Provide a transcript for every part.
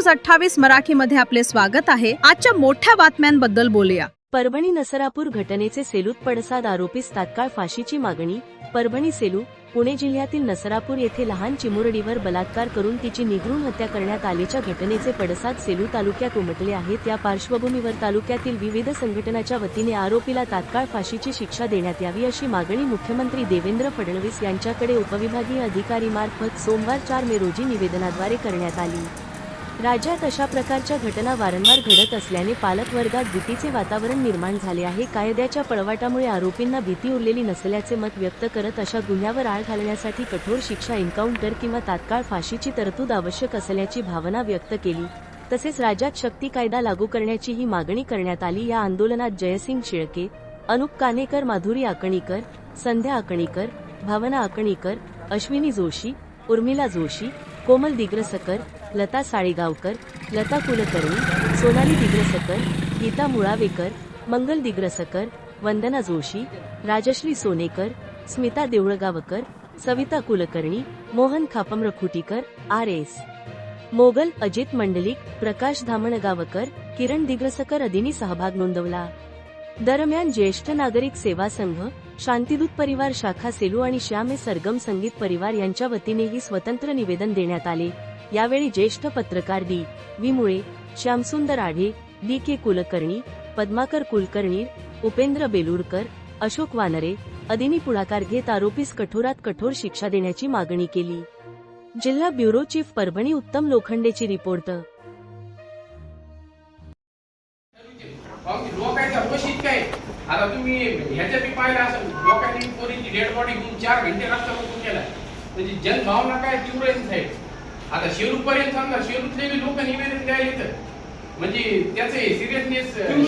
News 28 मराठीमध्ये आपले स्वागत आहे। आजच्या मोठ्या बातम्यांबद्दल बोलूया। परभणी नसरापूर घटनेचे सेलूत पडसाद, आरोपीस तात्काळ फाशीची मागणी। परभणी सेलू पुणे जिल्ह्यातील नसरापूर येथे लहान चिमुरडीवर बलात्कार करून तिची निगरून हत्या करण्यात आल्याच्या घटनेचे पडसाद सेलू तालुक्यात उमटले आहेत। या पार्श्वभूमीवर तालुक्यातील विविध संघटनांच्या वतीने आरोपीला तात्काळ फाशीची शिक्षा देण्यात यावी अशी मागणी मुख्यमंत्री देवेंद्र फडणवीस यांच्याकडे उपविभागीय अधिकारीमार्फत सोमवार 4 मे रोजी निवेदनाद्वारे करण्यात आली। राज्यात अशा प्रकारच्या घटना वारंवार घडत असल्याने पालकवर्गात भीतीचे वातावरण निर्माण झाले आहे। कायद्याच्या पळवाटामुळे आरोपींना भीती उरलेली नसल्याचे मत व्यक्त करत अशा गुन्ह्यावर आळ घालण्यासाठी कठोर शिक्षा, एन्काउंटर किंवा तात्काळ फाशीची तरतूद आवश्यक असल्याची भावना व्यक्त केली। तसेच राज्यात शक्ती कायदा लागू करण्याची ही मागणी करण्यात आली। या आंदोलनात जयसिंग शेळके, अनुप कानेकर, माधुरी आकणीकर, संध्या आकणीकर, भावना आकणीकर, अश्विनी जोशी, उर्मिला जोशी, कोमल दिग्रसकर, लता साळेगावकर, लता कुलकर्णी, सोनाली दिग्रसकर, गीता मुळावेकर, मंगल दिग्रसकर, वंदना जोशी, राजश्री सोनेकर, स्मिता देवळगावकर, सविता कुलकर्णी, मोहन खापमरखुटीकर, RS मोगल, अजित मंडलिक, प्रकाश धामणगावकर, किरण दिग्रसकर आदींनी सहभाग नोंदवला। दरम्यान ज्येष्ठ नागरिक सेवा संघ, शांतिदूत परिवार शाखा सेलू आणि श्यामे सरगम संगीत परिवार यांच्या वतीनेही स्वतंत्र निवेदन देण्यात आले। यावेळी ज्येष्ठ पत्रकार D.V. मुळे, श्यामसुंदर आढे, D.K. कुलकर्णी, पद्माकर कुलकर्णी, उपेंद्र बेलुरकर, अशोक वानरे आदींनी पुढाकार घेत आरोपीस कठोरात कठोर शिक्षा देण्याची मागणी केली। जिल्हा ब्युरो चीफ परभणी उत्तम लोखंडेची रिपोर्ट। लोकांचा रोषित काय आता तुम्ही ह्याच्या बी पाहिलं असं लोकांनी पोरीची डेड बॉडी घेऊन 4 घंटे रस्ता रोखून केला म्हणजे जनभावना काय तीव्र आहे। आता शेरू पर्यंत समजा शेरूतले बी लोक निवेदन द्यायला येतात म्हणजे त्याचे सिरियसनेस आणि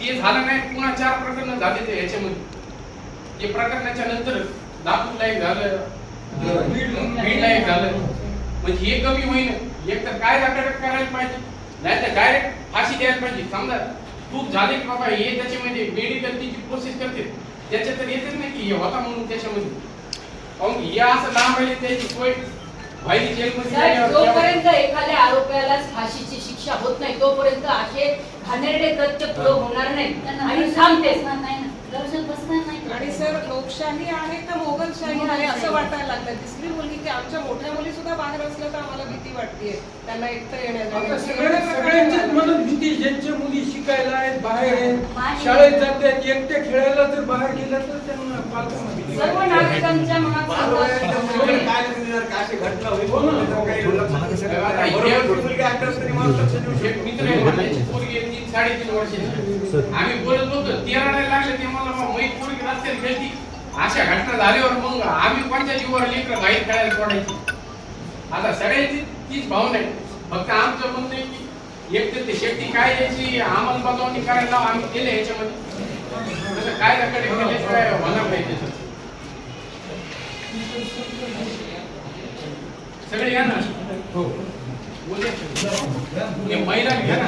ते झालं नाही। पुन्हा 4 प्रकरण झाले ते ह्याच्यामध्ये, ते प्रकरणाच्या नंतर दाखवून लायक झालं, बीड लायक झालं म्हणजे हे कमी होईन। एक तर काय कडक करायला पाहिजे, नाही तर डायरेक्ट फाशी द्यायला पाहिजे। समजा चूक झाली की बाबा हे त्याच्यामध्ये मेडिकल ती प्रोसेस करते त्याच्यात तर येतच नाही की हे होता म्हणून त्याच्यामध्ये काऊन या असं लांब राहिले त्याची सोय व्हायची जेलमध्ये। जोपर्यंत एखाद्या आरोपीला फाशीची शिक्षा होत नाही तोपर्यंत असे घाणेरडे कृत्य पुढे होणार नाही आणि थांबतेच नाही। आणि सर, लोकशाही आहे तर मोगलशाही आहे असं वाटायला लागलं। तिसरी मुलगी की आमच्या मोठ्या मुली सुद्धा बाहेर असल्या तर आम्हाला भीती वाटतेय त्यांना एकटं येण्याची। सगळ्यांचीच मनात भीती, ज्यांच्या मुली शिकायला आहेत, बाहेर आहेत, शाळेत जातात, एकटे खेळायला तर बाहेर गेल्या तर त्यांना पालकांना भीती सर्व नागरिकांच्या मनात आम्ही बोलत होतो 13 लागले ते मला मैत पोरगी रस्त्यात खेळती अशा घटना झाल्यावर मग आम्ही कोणत्या जीवावर लेकरं बाहेर खेळायला सोडायची। आता सगळ्यांची तीच भावना आहे। फक्त आमचं म्हणणं आहे की एक तर ते शेती कायद्याची अंमलबजावणी करायला आम्ही केले ह्याच्यामध्ये तसं कायद्याकडे केल्याशिवाय होणार नाही। त्याचं सगळे या ना, हो महिला घ्या ना।